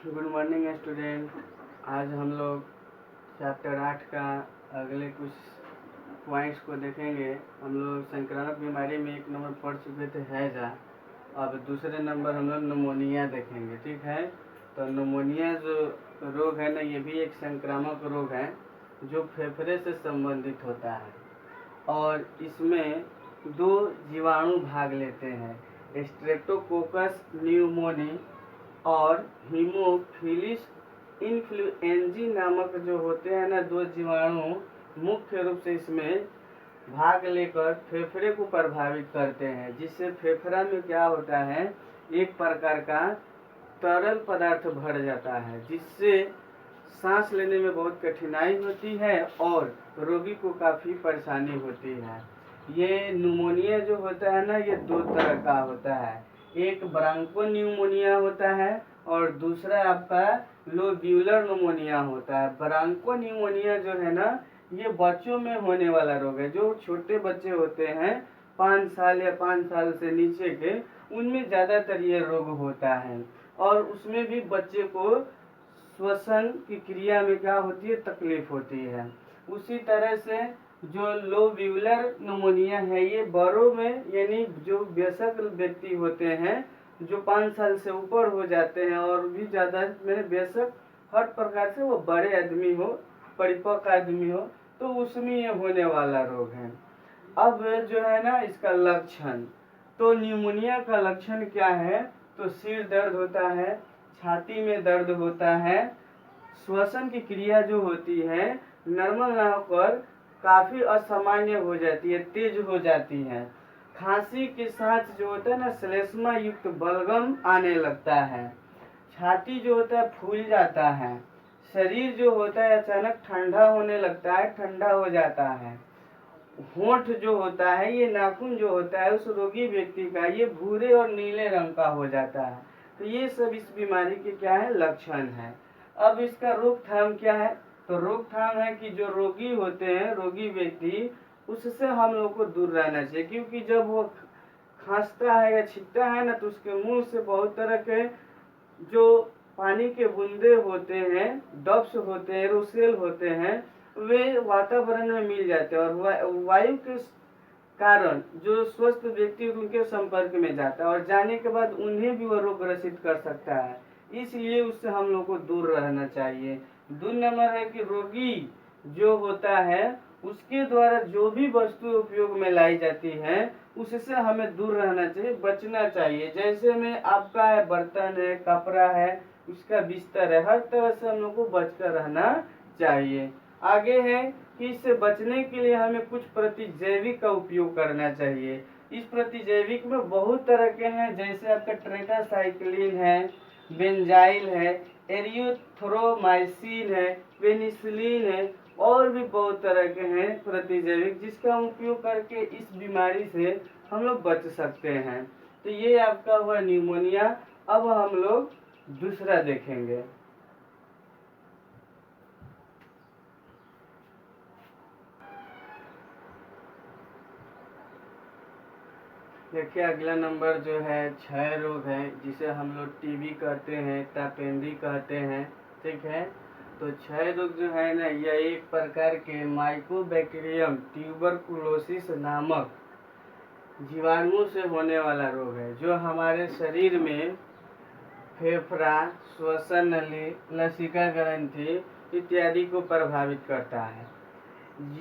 Good morning student. आज हम लोग चैप्टर 8 का अगले कुछ पॉइंट्स को देखेंगे। हम लोग संक्रामक बीमारी में 1 नंबर पढ़ चुके थे हैजा। अब दूसरे नंबर हम लोग निमोनिया देखेंगे, ठीक है। तो निमोनिया जो रोग है ना, ये भी एक संक्रामक रोग है जो फेफड़े से संबंधित होता है और इसमें 2 जीवाणु भाग लेते हैं, स्ट्रेप्टोकोकस न्यूमोनी और हीमोफिलिस इन्फ्लुएंजी नामक जो होते हैं ना 2 जीवाणु मुख्य रूप से इसमें भाग लेकर फेफड़े को प्रभावित करते हैं, जिससे फेफड़ा में क्या होता है, एक प्रकार का तरल पदार्थ भर जाता है, जिससे सांस लेने में बहुत कठिनाई होती है और रोगी को काफ़ी परेशानी होती है। ये न्यूमोनिया जो होता है ना, ये 2 तरह का होता है। एक ब्रांको न्यूमोनिया होता है और दूसरा आपका लोब्यूलर न्यूमोनिया होता है। ब्रांको न्यूमोनिया जो है ना, ये बच्चों में होने वाला रोग है। जो छोटे बच्चे होते हैं 5 साल या 5 साल से नीचे के, उनमें ज़्यादातर ये रोग होता है और उसमें भी बच्चे को श्वसन की क्रिया में क्या होती है, तकलीफ होती है। उसी तरह से जो लोब्यूलर न्यूमोनिया है, ये बड़ों में यानी जो वयस्क व्यक्ति होते हैं, जो 5 साल से ऊपर हो जाते हैं और भी ज़्यादा में वयस्क, हर प्रकार से वो बड़े आदमी हो, परिपक्व आदमी हो, तो उसमें ये होने वाला रोग है। अब जो है ना इसका लक्षण, तो न्यूमोनिया का लक्षण क्या है, तो सिर दर्द होता है, छाती में दर्द होता है, श्वसन की क्रिया जो होती है नॉर्मल ना होकर काफ़ी असामान्य हो जाती है, तेज हो जाती है। खांसी के साथ जो होता है ना श्लेष्मा युक्त बलगम आने लगता है। छाती जो होता है फूल जाता है। शरीर जो होता है अचानक ठंडा होने लगता है, ठंडा हो जाता है। होंठ जो होता है, ये नाखून जो होता है उस रोगी व्यक्ति का, ये भूरे और नीले रंग का हो जाता है। तो ये सब इस बीमारी के क्या है, लक्षण है। अब इसका रोकथाम क्या है, तो रोकथाम है कि जो रोगी होते हैं, रोगी व्यक्ति, उससे हम लोग को दूर रहना चाहिए, क्योंकि जब वो खांसता है या छींकता है ना, तो उसके मुंह से बहुत तरह के जो पानी के बूंदे होते हैं, डब्स होते हैं, एरोसेल होते हैं, वे वातावरण में मिल जाते हैं और वायु के कारण जो स्वस्थ व्यक्ति उनके संपर्क में जाता है और जाने के बाद उन्हें भी वह रोग ग्रसित कर सकता है। इसलिए उससे हम लोग को दूर रहना चाहिए। 2 नंबर है कि रोगी जो होता है उसके द्वारा जो भी वस्तु उपयोग में लाई जाती है उससे हमें दूर रहना चाहिए, बचना चाहिए। जैसे में आपका है बर्तन है, कपड़ा है, उसका बिस्तर है, हर तरह से हम लोग को बचकर रहना चाहिए। आगे है कि इससे बचने के लिए हमें कुछ प्रतिजैविक का उपयोग करना चाहिए। इस प्रतिजैविक में बहुत तरह के हैं, जैसे आपका टेट्रासाइक्लिन है, बेंजाइल है, एरिथ्रोमाइसिन है, पेनिसिलिन है और भी बहुत तरह के हैं प्रतिजैविक, जिसका उपयोग करके इस बीमारी से हम लोग बच सकते हैं। तो ये आपका हुआ न्यूमोनिया। अब हम लोग दूसरा देखेंगे। देखिए अगला नंबर जो है क्षय रोग है, जिसे हम लोग टीबी कहते हैं, टापेंदी कहते हैं, ठीक है। तो क्षय रोग जो है ना, यह एक प्रकार के माइकोबैक्टीरियम ट्यूबरकुलोसिस नामक जीवाणुओं से होने वाला रोग है, जो हमारे शरीर में फेफड़ा, श्वसन नली, लसिका ग्रंथि इत्यादि को प्रभावित करता है।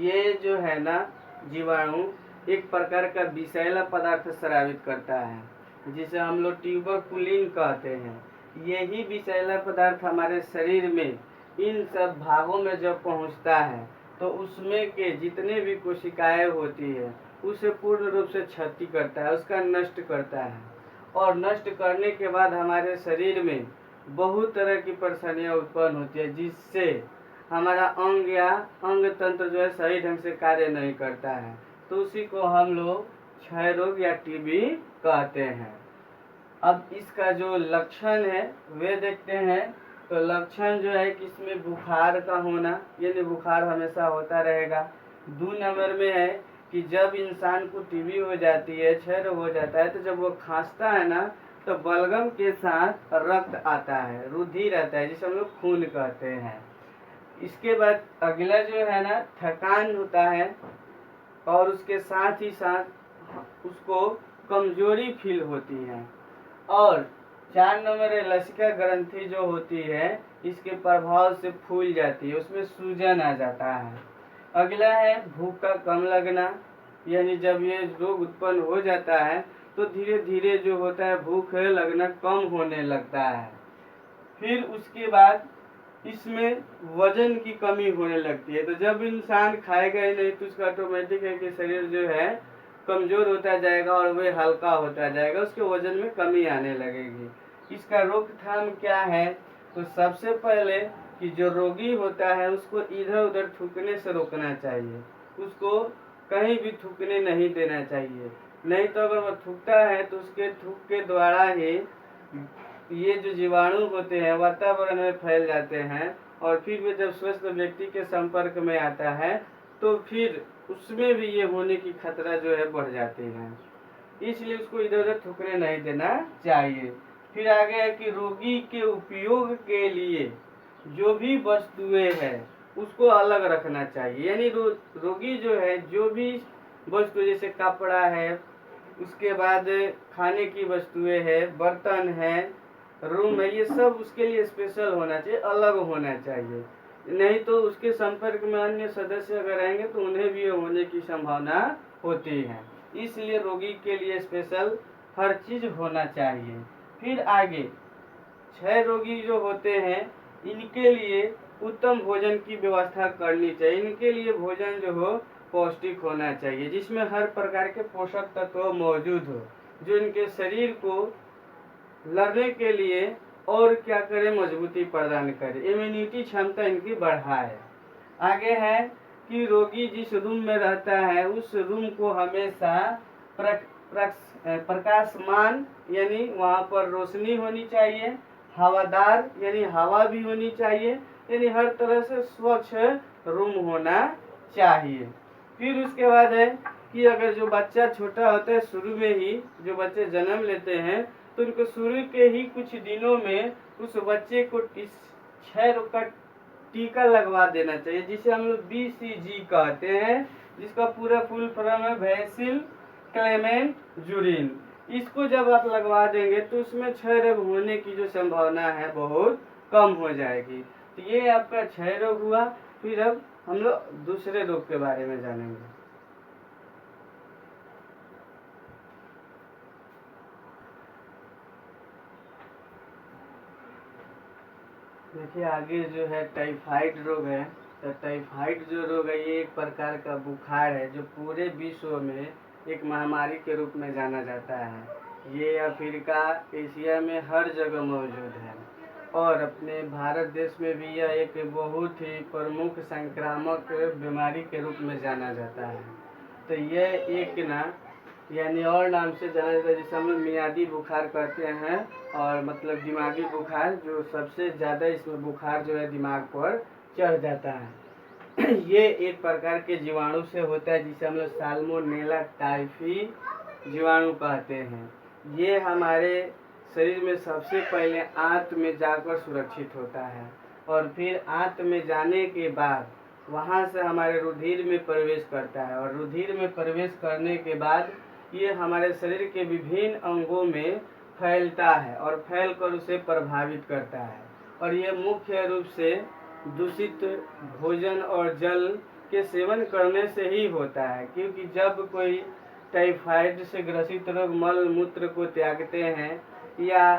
ये जो है ना जीवाणु एक प्रकार का विषैला पदार्थ स्रावित करता है, जिसे हम लोग ट्यूबरकुलिन कहते हैं। यही विषैला पदार्थ हमारे शरीर में इन सब भागों में जब पहुंचता है तो उसमें के जितने भी कोशिकाएं होती है उसे पूर्ण रूप से क्षति करता है, उसका नष्ट करता है। और नष्ट करने के बाद हमारे शरीर में बहुत तरह की परेशानियां उत्पन्न होती है, जिससे हमारा अंग या अंग तंत्र जो है सही ढंग से कार्य नहीं करता है। तो उसी को हम लोग क्षय रोग या टीबी कहते हैं। अब इसका जो लक्षण है वे देखते हैं। तो लक्षण जो है कि इसमें बुखार का होना, यानी बुखार हमेशा होता रहेगा। 2 नंबर में है कि जब इंसान को टीबी हो जाती है, क्षय रोग हो जाता है, तो जब वो खांसता है ना, तो बलगम के साथ रक्त आता है, रुधिर आता है, जिसे हम लोग खून कहते हैं। इसके बाद अगला जो है ना, थकान होता है और उसके साथ ही साथ उसको कमजोरी फील होती है। और 4 नंबर है, लसिका ग्रंथि जो होती है इसके प्रभाव से फूल जाती है, उसमें सूजन आ जाता है। अगला है भूख का कम लगना, यानी जब ये रोग उत्पन्न हो जाता है तो धीरे धीरे जो होता है भूख लगना कम होने लगता है। फिर उसके बाद इसमें वजन की कमी होने लगती है। तो जब इंसान खाएगा ही नहीं तो उसका ऑटोमेटिक है कि शरीर जो है कमजोर होता जाएगा और वह हल्का होता जाएगा, उसके वजन में कमी आने लगेगी। इसका रोकथाम क्या है? तो सबसे पहले कि जो रोगी होता है उसको इधर उधर थूकने से रोकना चाहिए, उसको कहीं भी थूकने नहीं देना चाहिए। नहीं तो अगर वह थूकता है तो उसके थूक के द्वारा ही ये जो जीवाणु होते हैं वातावरण में फैल जाते हैं और फिर वे जब स्वस्थ व्यक्ति के संपर्क में आता है तो फिर उसमें भी ये होने की खतरा जो है बढ़ जाती है। इसलिए उसको इधर उधर थूकने नहीं देना चाहिए। फिर आगे है कि रोगी के उपयोग के लिए जो भी वस्तुएं हैं उसको अलग रखना चाहिए। यानी रोगी जो है जो भी वस्तु जैसे कपड़ा है, उसके बाद खाने की वस्तुएं है, बर्तन है, रूम है, ये सब उसके लिए स्पेशल होना चाहिए, अलग होना चाहिए। नहीं तो उसके संपर्क में अन्य सदस्य अगर आएंगे तो उन्हें भी होने की संभावना होती है। इसलिए रोगी के लिए स्पेशल हर चीज होना चाहिए। फिर आगे 6 रोगी जो होते हैं इनके लिए उत्तम भोजन की व्यवस्था करनी चाहिए। इनके लिए भोजन जो हो पौष्टिक होना चाहिए, जिसमें हर प्रकार के पोषक तत्व मौजूद हो, जो इनके शरीर को लड़ने के लिए और क्या करे, मजबूती प्रदान करे, इम्यूनिटी क्षमता इनकी बढ़ाए। आगे है कि रोगी जिस रूम में रहता है उस रूम को हमेशा प्रकाशमान यानी वहाँ पर रोशनी होनी चाहिए, हवादार यानी हवा भी होनी चाहिए, यानी हर तरह से स्वच्छ रूम होना चाहिए। फिर उसके बाद है कि अगर जो बच्चा छोटा होता है, शुरू में ही जो बच्चे जन्म लेते हैं तो उनको शुरू के ही कुछ दिनों में उस बच्चे को 6 रोग का टीका लगवा देना चाहिए, जिसे हम लोग BCG कहते हैं, जिसका पूरा फुल फॉर्म है वैसिल क्लेमेंट जूरिन। इसको जब आप लगवा देंगे तो उसमें क्षय रोग होने की जो संभावना है बहुत कम हो जाएगी। तो ये आपका क्षय रोग हुआ। फिर अब हम लोग दूसरे रोग के बारे में जानेंगे। देखिए आगे जो है टाइफाइड रोग है। तो टाइफाइड जो रोग है ये एक प्रकार का बुखार है जो पूरे विश्व में एक महामारी के रूप में जाना जाता है। ये अफ्रीका, एशिया में हर जगह मौजूद है और अपने भारत देश में भी यह एक बहुत ही प्रमुख संक्रामक बीमारी के रूप में जाना जाता है। तो यह एक ना यानी और नाम से जाना जाता है, जिसे हम लोग मियादी बुखार कहते हैं, और मतलब दिमागी बुखार, जो सबसे ज़्यादा इसमें बुखार जो है दिमाग पर चढ़ जाता है। ये एक प्रकार के जीवाणु से होता है जिसे हम लोग साल्मोनेला टाइफी जीवाणु कहते हैं। ये हमारे शरीर में सबसे पहले आंत में जाकर सुरक्षित होता है और फिर आंत में जाने के बाद वहाँ से हमारे रुधिर में प्रवेश करता है और रुधिर में प्रवेश करने के बाद ये हमारे शरीर के विभिन्न अंगों में फैलता है और फैलकर उसे प्रभावित करता है। और ये मुख्य रूप से दूषित भोजन और जल के सेवन करने से ही होता है, क्योंकि जब कोई टाइफाइड से ग्रसित लोग मल मूत्र को त्यागते हैं या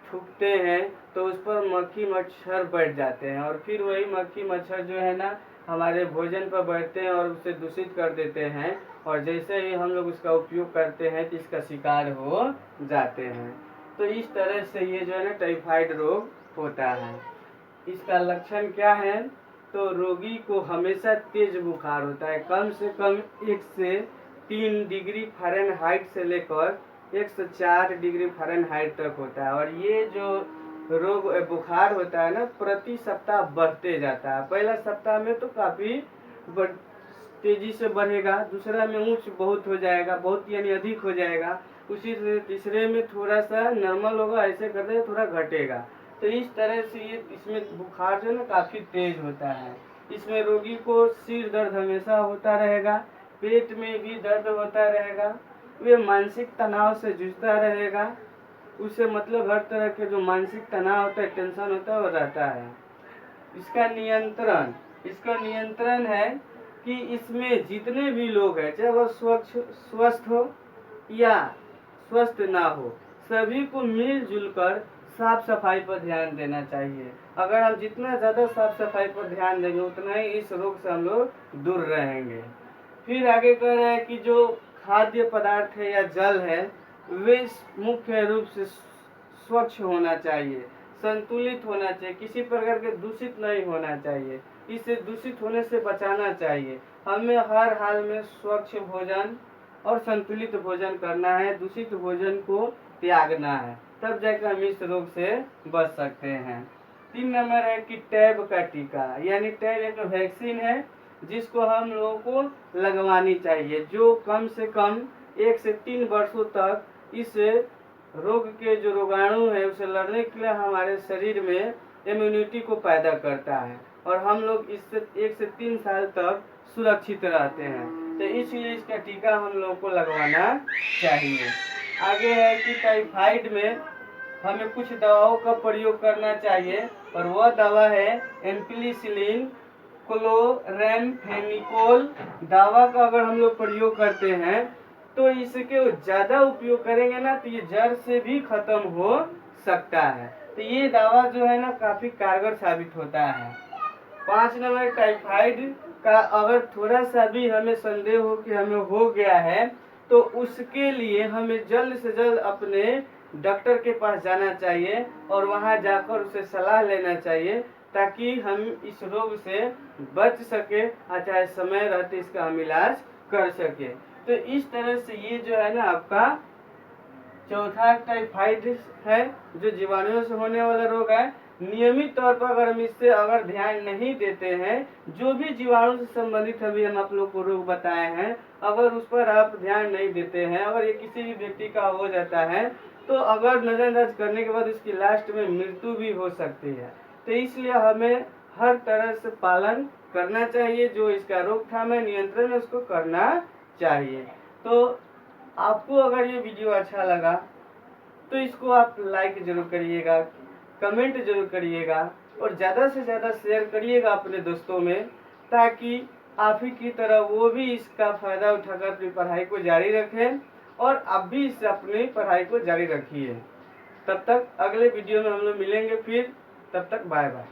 थूकते हैं तो उस पर मक्खी मच्छर बैठ जाते हैं और फिर वही मक्खी मच्छर जो है ना हमारे भोजन पर बैठते हैं और उसे दूषित कर देते हैं और जैसे ही हम लोग उसका उपयोग करते हैं तो इसका शिकार हो जाते हैं। तो इस तरह से ये जो है ना टाइफाइड रोग होता है। इसका लक्षण क्या है? तो रोगी को हमेशा तेज बुखार होता है, कम से कम 1 से 3 डिग्री फ़ारेनहाइट से लेकर 104 डिग्री फ़ारेनहाइट तक होता है। और ये जो रोग बुखार होता है ना प्रति सप्ताह बढ़ते जाता है। पहला सप्ताह में तो काफ़ी तेजी से बढ़ेगा, दूसरा में ऊंच बहुत हो जाएगा, बहुत यानी अधिक हो जाएगा, उसी से तीसरे में थोड़ा सा नॉर्मल होगा, ऐसे करते थोड़ा घटेगा। तो इस तरह से ये इसमें बुखार जो है ना काफ़ी तेज होता है। इसमें रोगी को सिर दर्द हमेशा होता रहेगा, पेट में भी दर्द होता रहेगा, वे मानसिक तनाव से जूझता रहेगा, उसे मतलब हर तरह के जो मानसिक तनाव होता है, टेंशन होता है, वो रहता है। इसका नियंत्रण है कि इसमें जितने भी लोग हैं, चाहे वो स्वस्थ हो या स्वस्थ ना हो, सभी को मिलजुल कर साफ सफाई पर ध्यान देना चाहिए। अगर हम जितना ज़्यादा साफ सफाई पर ध्यान देंगे उतना ही इस रोग से हम लोग दूर रहेंगे। फिर आगे कह रहे हैं कि जो खाद्य पदार्थ है या जल है वे मुख्य रूप से स्वच्छ होना चाहिए, संतुलित होना चाहिए, किसी प्रकार के दूषित नहीं होना चाहिए। इसे दूषित होने से बचाना चाहिए। हमें हर हाल में स्वच्छ भोजन और संतुलित भोजन करना है, दूषित भोजन को त्यागना है, तब जाकर हम इस रोग से बच सकते हैं। 3 नंबर है कि टैब का टीका, यानी टैब एक वैक्सीन है जिसको हम लोगों को लगवानी चाहिए, जो कम से कम 1 से 3 वर्षों तक इस रोग के जो रोगाणु है उसे लड़ने के लिए हमारे शरीर में इम्यूनिटी को पैदा करता है और हम लोग इससे 1 से 3 साल तक सुरक्षित रहते हैं। तो इसलिए इसका टीका हम लोगों को लगवाना चाहिए। आगे है कि टाइफाइड में हमें कुछ दवाओं का प्रयोग करना चाहिए और वह दवा है एम्पिलिसिलिन क्लोरेमफेनिकोल। दवा का अगर हम लोग प्रयोग करते हैं तो इसके ज़्यादा उपयोग करेंगे ना तो ये जड़ से भी खत्म हो सकता है। तो ये दवा जो है ना काफ़ी कारगर साबित होता है। 5 नंबर टाइफाइड का अगर थोड़ा सा भी हमें संदेह हो कि हमें हो गया है तो उसके लिए हमें जल्द से जल्द अपने डॉक्टर के पास जाना चाहिए और वहां जाकर उसे सलाह लेना चाहिए ताकि हम इस रोग से बच सके और चाहे समय रहते इसका हम इलाज कर सके। तो इस तरह से ये जो है ना आपका चौथा टाइफाइड है जो जीवाणुओं से होने वाला रोग है। नियमित तौर पर अगर हम इससे अगर ध्यान नहीं देते हैं, जो भी जीवाणु से संबंधित अभी हम आप लोग को रोग बताए हैं, अगर उस पर आप ध्यान नहीं देते हैं, अगर ये किसी भी व्यक्ति का हो जाता है तो अगर नजरअंदाज करने के बाद इसकी लास्ट में मृत्यु भी हो सकती है। तो इसलिए हमें हर तरह से पालन करना चाहिए, जो इसका रोकथाम है, नियंत्रण है, उसको करना चाहिए। तो आपको अगर ये वीडियो अच्छा लगा तो इसको आप लाइक जरूर करिएगा, कमेंट जरूर करिएगा और ज़्यादा से ज़्यादा शेयर करिएगा अपने दोस्तों में, ताकि आप ही की तरह वो भी इसका फ़ायदा उठाकर अपनी पढ़ाई को जारी रखें और आप भी इससे अपनी पढ़ाई को जारी रखिए। तब तक अगले वीडियो में हम लोग मिलेंगे फिर, तब तक बाय बाय।